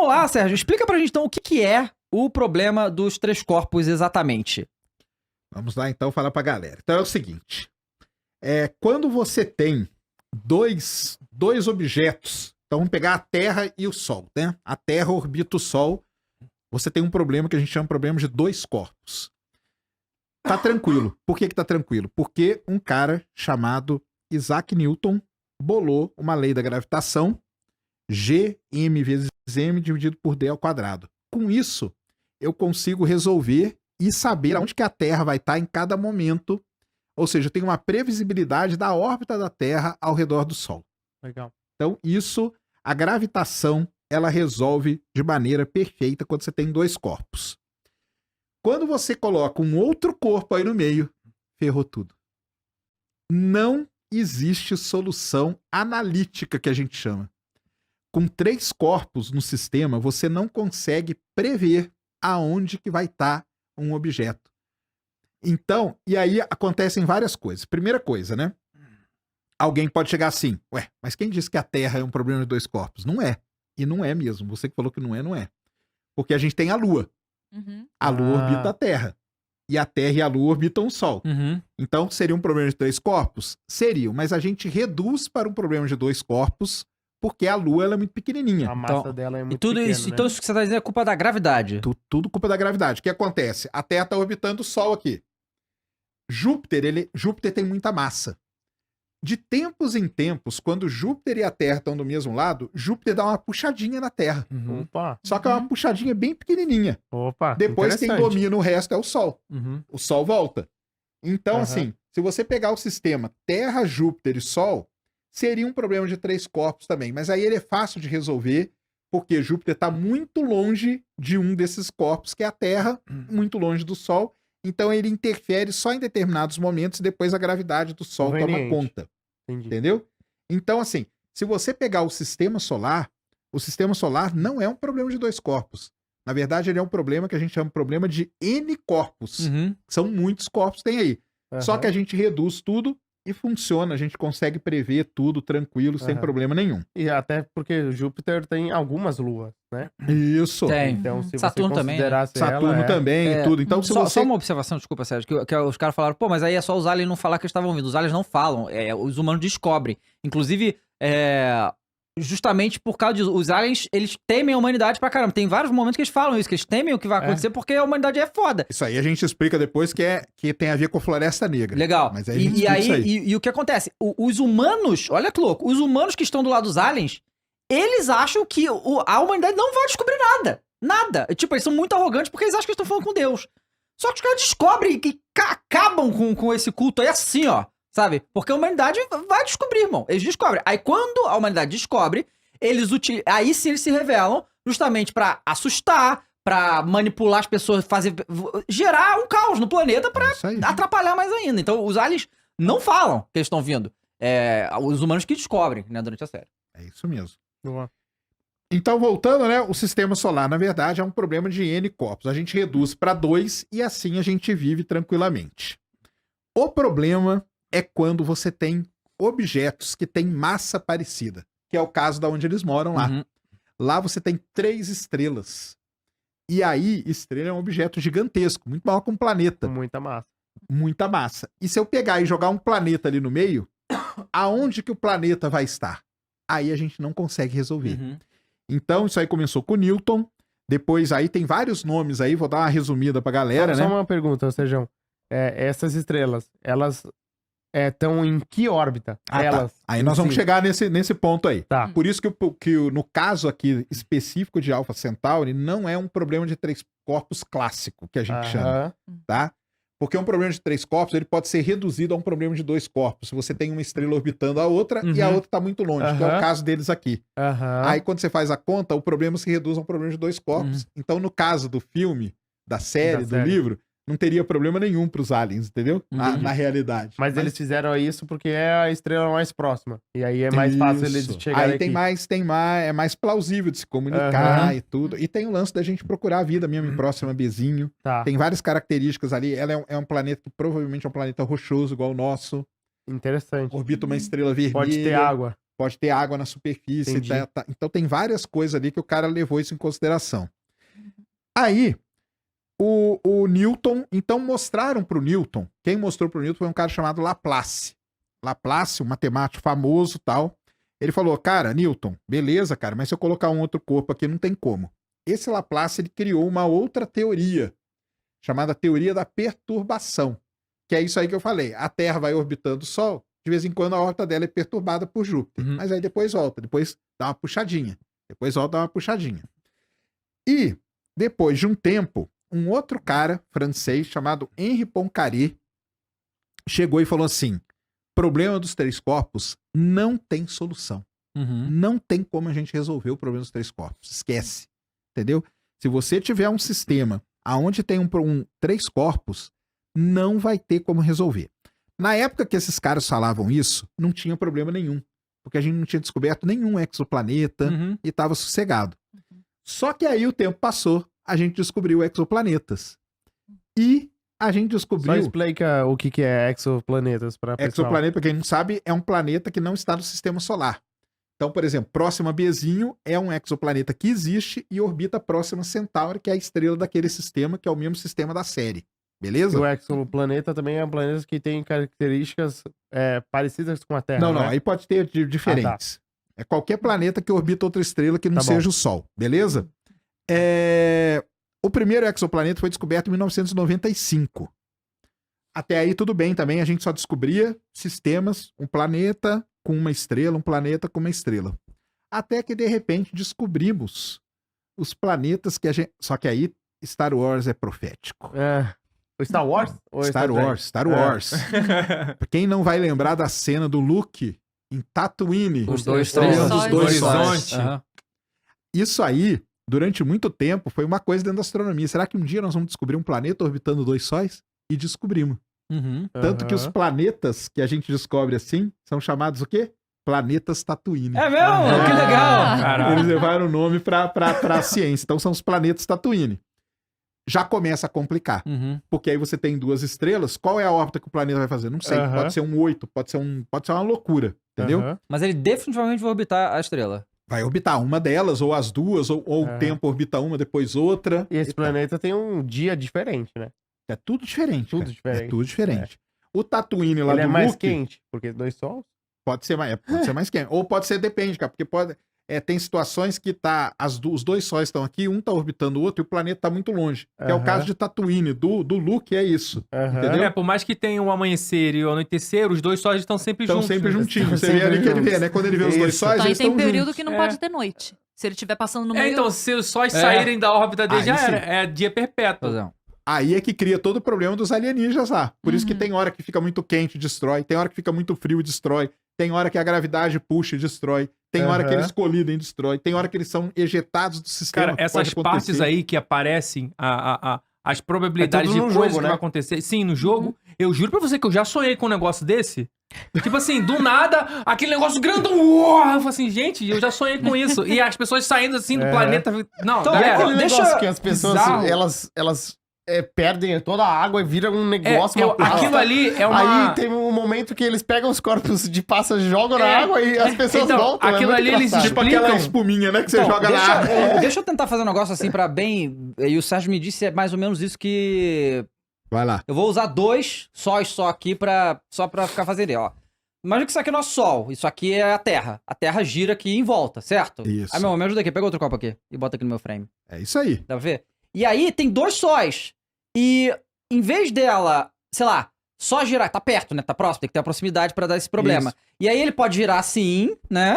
vamos lá, Sérgio. Explica pra gente, então, o que que é o problema dos três corpos exatamente. Vamos lá, então, falar pra galera. Então é o seguinte. Quando você tem dois objetos, então vamos pegar a Terra e o Sol, né? A Terra orbita o Sol, você tem um problema que a gente chama de problema de dois corpos. Tá tranquilo. Por que tá tranquilo? Porque um cara chamado Isaac Newton bolou uma lei da gravitação, Gm vezes m dividido por d ao quadrado. Com isso, eu consigo resolver e saber aonde que a Terra vai estar em cada momento. Ou seja, eu tenho uma previsibilidade da órbita da Terra ao redor do Sol. Legal. Então, isso, a gravitação, ela resolve de maneira perfeita quando você tem dois corpos. Quando você coloca um outro corpo aí no meio, ferrou tudo. Não existe solução analítica, que a gente chama. Com três corpos no sistema, você não consegue prever aonde que vai estar um objeto. Então, e aí acontecem várias coisas. Primeira coisa, né? Alguém pode chegar assim, ué, mas quem disse que a Terra é um problema de dois corpos? Não é. E não é mesmo. Você que falou que não é, não é. Porque a gente tem a Lua. A Lua orbita a Terra. E a Terra e a Lua orbitam o Sol. Então, seria um problema de três corpos? Seriam, mas a gente reduz para um problema de dois corpos porque a Lua ela é muito pequenininha. A massa dela é muito E tudo pequena, isso, né? então isso que você tá dizendo é culpa da gravidade. Tudo culpa da gravidade. O que acontece? A Terra está orbitando o Sol aqui. Júpiter tem muita massa. De tempos em tempos, quando Júpiter e a Terra estão do mesmo lado, Júpiter dá uma puxadinha na Terra. Opa, Só que é uma puxadinha bem pequenininha. opa. Depois quem interessante. domina o resto é o Sol. O Sol volta. Então, assim, se você pegar o sistema Terra, Júpiter e Sol, seria um problema de três corpos também. Mas aí ele é fácil de resolver, porque Júpiter está muito longe de um desses corpos, que é a Terra, muito longe do Sol. Então ele interfere só em determinados momentos e depois a gravidade do Sol toma Conveniente. conta. Entendi. Entendeu? Então, assim, se você pegar o sistema solar não é um problema de dois corpos. Na verdade, ele é um problema que a gente chama de problema de N corpos. São muitos corpos que tem aí. Só que a gente reduz tudo e funciona. A gente consegue prever tudo tranquilo, sem problema nenhum. E até porque Júpiter tem algumas luas, né? Isso. Tem. Então, se Saturno você também, considerasse Saturno ela, também e tudo. Então, se só, você... só uma observação, desculpa, Sérgio, que os caras falaram, pô, mas aí é só os aliens não falar que eles estavam ouvindo. Os aliens não falam, os humanos descobrem. Inclusive, justamente por causa disso, os aliens, eles temem a humanidade pra caramba. Tem vários momentos que eles falam isso, que eles temem o que vai acontecer porque a humanidade é foda. Isso aí a gente explica depois que tem a ver com a Floresta Negra. Legal. Mas aí a gente explica isso aí. E o que acontece? Os humanos, olha que louco, os humanos que estão do lado dos aliens, eles acham que a humanidade não vai descobrir nada. Nada. Tipo, eles são muito arrogantes porque eles acham que estão falando com Deus. Só que os caras descobrem e acabam com esse culto aí assim, ó. Sabe? Porque a humanidade vai descobrir, irmão. Eles descobrem. Aí quando a humanidade descobre, aí sim eles se revelam justamente pra assustar, pra manipular as pessoas, gerar um caos no planeta pra atrapalhar mais ainda. Então os aliens não falam que eles estão vindo. Os humanos que descobrem, né, durante a série. É isso mesmo. Boa. Então, voltando, né? O sistema solar, na verdade, é um problema de N corpos. A gente reduz para 2 e assim a gente vive tranquilamente. O problema é quando você tem objetos que têm massa parecida, que é o caso da onde eles moram lá. Lá você tem 3 estrelas. E aí, estrela é um objeto gigantesco, muito maior que um planeta. Muita massa. Muita massa. E se eu pegar e jogar um planeta ali no meio, aonde que o planeta vai estar? Aí a gente não consegue resolver. Então, isso aí começou com Newton. Depois aí tem vários nomes aí, vou dar uma resumida pra galera, né? Só uma pergunta, Sérgio. Essas estrelas, elas estão em que órbita? Tá. Aí nós vamos chegar nesse ponto aí. Tá. Por isso que no caso aqui específico de Alpha Centauri, não é um problema de 3 corpos clássico, que a gente chama, tá? Porque um problema de 3 corpos, ele pode ser reduzido a um problema de 2 corpos. Se você tem uma estrela orbitando a outra e a outra está muito longe, que é o caso deles aqui. Aí quando você faz a conta, o problema se reduz a um problema de 2 corpos. Então no caso do filme, da série, do livro, não teria problema nenhum pros aliens, entendeu? Na realidade. Mas eles fizeram isso porque é a estrela mais próxima. E aí é mais fácil eles chegarem aqui. É mais plausível de se comunicar e tudo. E tem o lance da gente procurar a vida mesmo em próxima Bzinho. Tem várias características ali. Ela é um planeta que provavelmente é um planeta rochoso, igual o nosso. Interessante. Orbita uma estrela vermelha. Pode ter água. pode ter água na superfície. Entendi. Então tem várias coisas ali que o cara levou isso em consideração. Aí, o Newton, então mostraram pro Newton, quem mostrou pro Newton foi um cara chamado Laplace. Laplace, um matemático famoso e tal. Ele falou, cara, Newton, beleza, cara, mas se eu colocar um outro corpo aqui, não tem como. Esse Laplace, ele criou uma outra teoria, chamada teoria da perturbação, que é isso aí que eu falei. A Terra vai orbitando o Sol, de vez em quando a órbita dela é perturbada por Júpiter, mas aí depois volta, depois dá uma puxadinha, depois volta, dá uma puxadinha. E, depois de um tempo, um outro cara francês chamado Henri Poincaré chegou e falou assim, problema dos três corpos não tem solução. Não tem como a gente resolver o problema dos três corpos. Esquece. Entendeu? Se você tiver um sistema onde tem três corpos, não vai ter como resolver. Na época que esses caras falavam isso, não tinha problema nenhum. Porque a gente não tinha descoberto nenhum exoplaneta e estava sossegado. Só que aí o tempo passou, a gente descobriu exoplanetas. E a gente descobriu... Só explica o que é exoplanetas para pessoal. Exoplaneta, pra quem não sabe, é um planeta que não está no sistema solar. Então, por exemplo, Próxima Bzinho é um exoplaneta que existe e orbita Próxima Centauri, que é a estrela daquele sistema, que é o mesmo sistema da série. Beleza? E o exoplaneta também é um planeta que tem características parecidas com a Terra, Não, né? aí pode ter diferentes. É qualquer planeta que orbita outra estrela que não seja o Sol, beleza? O primeiro exoplaneta foi descoberto em 1995. Até aí tudo bem também, a gente só descobria sistemas, um planeta com uma estrela, um planeta com uma estrela. Até que, de repente, descobrimos os planetas que a gente... Só que aí, Star Wars é profético. O Star Wars? Ou Star Wars. Quem não vai lembrar da cena do Luke em Tatooine? Os dois horizontes. Isso aí, durante muito tempo, foi uma coisa dentro da astronomia. Será que um dia nós vamos descobrir um planeta orbitando dois sóis? E descobrimos. Tanto que os planetas que a gente descobre assim são chamados o quê? Planetas Tatooine. É mesmo? Que legal! Caraca. Eles levaram o nome pra ciência. Então são os planetas Tatooine. Já começa a complicar. Porque aí você tem duas estrelas. Qual é a órbita que o planeta vai fazer? Não sei. Pode ser um 8, pode ser uma loucura. Entendeu? Mas ele definitivamente vai orbitar a estrela. Vai orbitar uma delas, ou as duas, ou o tempo orbita uma, depois outra. E esse planeta tem um dia diferente, né? É tudo diferente. Tudo cara. diferente. É tudo diferente. O Tatooine lá Ele do é mais Luke, quente, porque dois sols. pode ser mais quente. Ou pode ser, depende, cara. Porque tem situações que os dois sóis estão aqui, um tá orbitando o outro e o planeta tá muito longe. Que é o caso de Tatooine, do Luke, é isso. Entendeu? Por mais que tenha um amanhecer e o anoitecer, os dois sóis estão sempre Estão juntos. sempre juntinhos. Você Sempre vê ali que ele vê, juntos. né? Quando ele vê os dois Isso. sóis, Então, aí eles tem estão período juntos. que não pode ter noite. Se ele estiver passando no meio... Então, se os sóis saírem da órbita dele, já Aí sim. era. É dia perpétuo. Aí é que cria todo o problema dos alienígenas lá. Por isso que tem hora que fica muito quente e destrói, tem hora que fica muito frio e destrói, tem hora que a gravidade puxa e destrói, tem hora que eles colidem e destrói, tem hora que eles são ejetados do sistema. Cara, essas partes aí que aparecem, as probabilidades É de tudo no coisas jogo, que né? vai acontecer. Sim, no jogo. Eu juro pra você que eu já sonhei com um negócio desse. Tipo assim, do nada, aquele negócio grandão. Eu falo assim, gente, eu já sonhei com isso. E as pessoas saindo assim do planeta. Não, Então, galera, Aquele deixa- negócio que as pessoas, bizarro. elas perdem toda a água e viram um negócio, uma pasta. aquilo ali é uma... Aí tem um momento que eles pegam os corpos de passa, jogam na água e as pessoas Então, voltam. aquilo ali eles engraçado. Tipo aquela explicam. espuminha, né? Que você Então, joga na água. deixa eu tentar fazer um negócio assim pra bem... E o Sérgio me disse mais ou menos isso que... Vai lá. Eu vou usar dois sóis só aqui só pra ficar fazendo, ó. Imagina que isso aqui é nosso Sol, isso aqui é a Terra. A Terra gira aqui em volta, certo? Isso. Aí, meu irmão, me ajuda aqui, pega outro copo aqui e bota aqui no meu frame. É isso aí. Dá pra ver? E aí tem dois sóis. E em vez dela, sei lá, só girar, tá perto, né? Tá próximo, tem que ter a proximidade pra dar esse problema. Isso. E aí ele pode girar assim, né?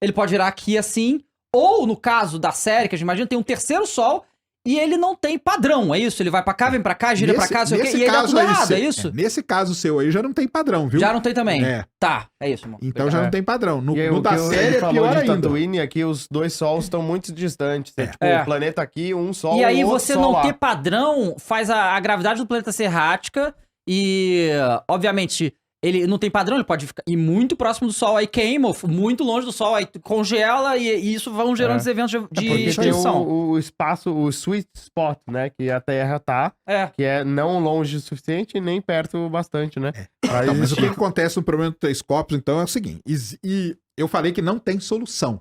Ele pode girar aqui assim. Ou no caso da série, que a gente imagina, tem um terceiro sol e ele não tem padrão, é isso? Ele vai pra cá, vem pra cá, gira pra cá, não sei o quê, e aí dá tudo errado, é isso? Nesse caso seu aí já não tem padrão, viu? Já não tem também? É. Tá, é isso, irmão. Então já não tem padrão. No, E aí, no o da que série ele é falou pior de ainda. Tatooine é que os dois sols estão muito distantes. É, tipo, É. o planeta aqui, um sol E aí outro você sol não lá. ter padrão faz a gravidade do planeta ser errática e, obviamente, ele não tem padrão, ele pode ir muito próximo do Sol, aí queima, ou muito longe do Sol, aí congela e isso vão gerando esses eventos de Porque tem extinção. o espaço, o sweet spot, né? Que a Terra tá, É. que é não longe o suficiente nem perto o bastante, né? Pra Então, mas o que existir. acontece no problema do três corpos, então, é o seguinte. E eu falei que não tem solução.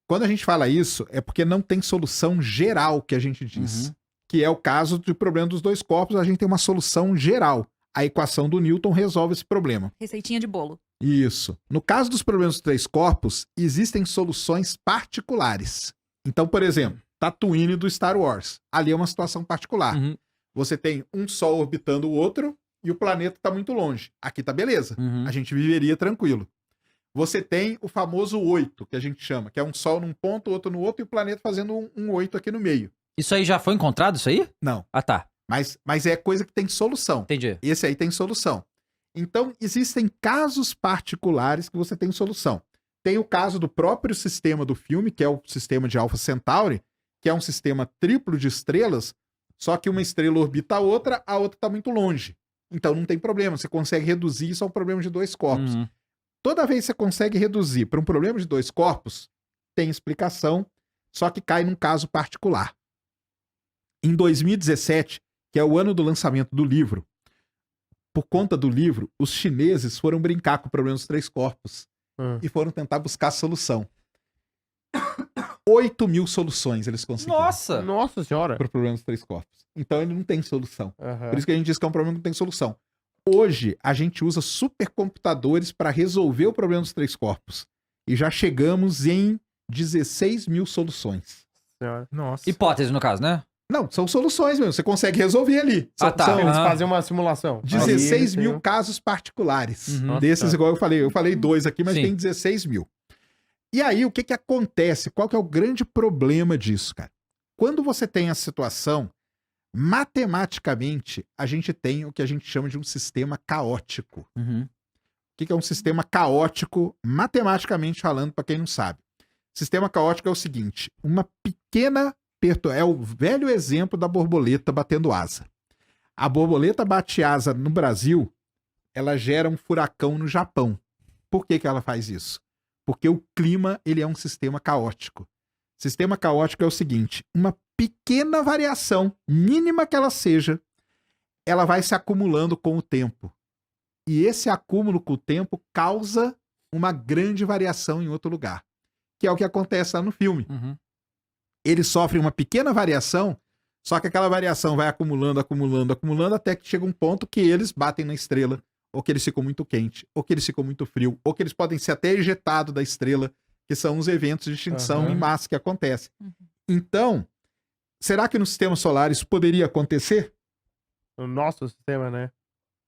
Quando a gente fala isso, é porque não tem solução geral que a gente diz. Uhum. Que é o caso do problema dos dois corpos, a gente tem uma solução geral. A equação do Newton resolve esse problema. Receitinha de bolo. Isso. No caso dos problemas dos três corpos, existem soluções particulares. Então, por exemplo, Tatooine do Star Wars. Ali é uma situação particular. Uhum. Você tem um Sol orbitando o outro e o planeta está muito longe. Aqui tá beleza. Uhum. A gente viveria tranquilo. Você tem o famoso 8, que a gente chama, que é um Sol num ponto, outro no outro, e o planeta fazendo um 8 aqui no meio. Isso aí já foi encontrado, isso aí? Não, Ah, tá. mas é coisa que tem solução. Entendi. Esse aí tem solução. Então, existem casos particulares que você tem solução. Tem o caso do próprio sistema do filme, que é o sistema de Alpha Centauri, que é um sistema triplo de estrelas, só que uma estrela orbita a outra está muito longe. Então não tem problema, você consegue reduzir isso a um problema de dois corpos. Uhum. Toda vez que você consegue reduzir para um problema de dois corpos, tem explicação, só que cai num caso particular. Em 2017, que é o ano do lançamento do livro, por conta do livro, os chineses foram brincar com o problema dos três corpos e foram tentar buscar solução. 8.000 soluções eles conseguiram Nossa! Nossa senhora. para o problema dos três corpos. Então ele não tem solução. Aham. Por isso que a gente diz que é um problema que não tem solução. Hoje, a gente usa supercomputadores para resolver o problema dos três corpos. E já chegamos em 16.000 soluções. Senhora. Nossa. Hipótese, no caso, né? Não, são soluções mesmo. Você consegue resolver ali. Ah, tá. São Eles Aham. fazem uma simulação. 16 Ali, mil tem- casos particulares. Uhum. Desses, Nossa. igual eu falei. Eu falei 2 aqui, mas Sim. tem 16 mil. E aí, o que que acontece? Qual que é o grande problema disso, cara? Quando você tem a situação, matematicamente, a gente tem o que a gente chama de um sistema caótico. Uhum. O que que é um sistema caótico, matematicamente falando, para quem não sabe? Sistema caótico é o seguinte: uma pequena é o velho exemplo da borboleta batendo asa. A borboleta bate asa no Brasil, ela gera um furacão no Japão. Por que que ela faz isso? Porque o clima, ele é um sistema caótico. Sistema caótico é o seguinte: uma pequena variação, mínima que ela seja, ela vai se acumulando com o tempo. E esse acúmulo com o tempo causa uma grande variação em outro lugar, que é o que acontece lá no filme. Uhum. Eles sofrem uma pequena variação, só que aquela variação vai acumulando, acumulando, acumulando, até que chega um ponto que eles batem na estrela, ou que eles ficam muito quente, ou que eles ficam muito frio, ou que eles podem ser até ejetados da estrela, que são os eventos de extinção Aham. em massa que acontecem. Uhum. Então, será que no sistema solar isso poderia acontecer? O nosso sistema, né?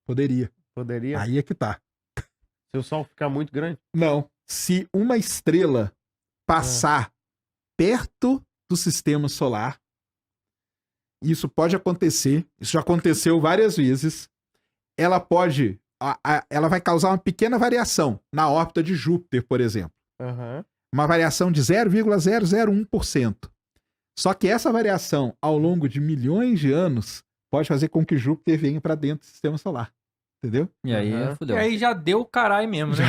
Poderia. Poderia. Aí é que tá. Se o sol ficar muito grande. Não. Se uma estrela passar perto do sistema solar, isso pode acontecer, isso já aconteceu várias vezes, ela pode, ela vai causar uma pequena variação na órbita de Júpiter, por exemplo. Aham. Uma variação de 0,001%. Só que essa variação, ao longo de milhões de anos, pode fazer com que Júpiter venha para dentro do sistema solar. Entendeu? E aí, Aham. E fudeu. aí já deu caralho mesmo, né?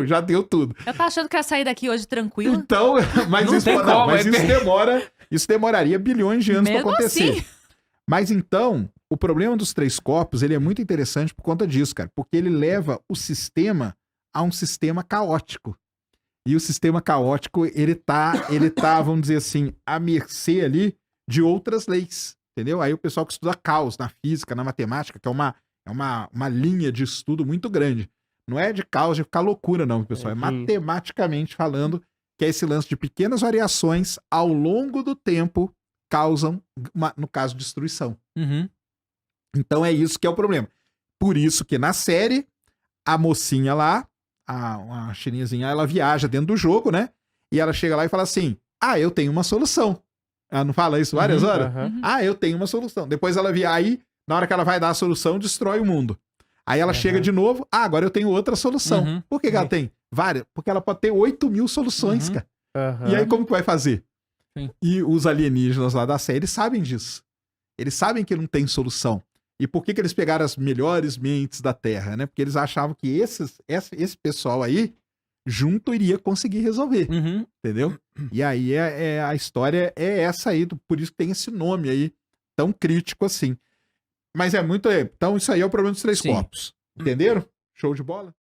Já deu tudo. Eu tava achando que ia sair daqui hoje tranquilo. Então, mas Não isso, tem não, como, mas é isso bem- isso demoraria bilhões de anos para Mesmo acontecer. assim. Mas então, o problema dos três corpos, ele é muito interessante por conta disso, cara, porque ele leva o sistema a um sistema caótico. E o sistema caótico, ele tá, vamos dizer assim, à mercê ali de outras leis, entendeu? Aí o pessoal que estuda caos na física, na matemática, que é uma linha de estudo muito grande. Não é de caos de ficar loucura, não, pessoal. É Sim. matematicamente falando que é esse lance de pequenas variações ao longo do tempo causam, no caso, destruição. Uhum. Então é isso que é o problema. Por isso que na série, a mocinha lá, a chinesinha, ela viaja dentro do jogo, né? E ela chega lá e fala assim: ah, eu tenho uma solução. Ela não fala isso várias horas? Aham. Ah, eu tenho uma solução. Depois ela aí, na hora que ela vai dar a solução, destrói o mundo. Aí ela Uhum. chega de novo: ah, agora eu tenho outra solução. Uhum. Por que ela tem? Várias. Porque ela pode ter 8.000 soluções, Uhum. cara. Aham. E aí como que vai fazer? Sim. E os alienígenas lá da série sabem disso. Eles sabem que não tem solução. E por que que eles pegaram as melhores mentes da Terra, né? Porque eles achavam que esse pessoal aí, junto, iria conseguir resolver, Uhum. entendeu? E aí a história é essa aí, por isso que tem esse nome aí, tão crítico assim. Mas é muito... Então isso aí é o problema dos três Sim. corpos. Entenderam? Show de bola?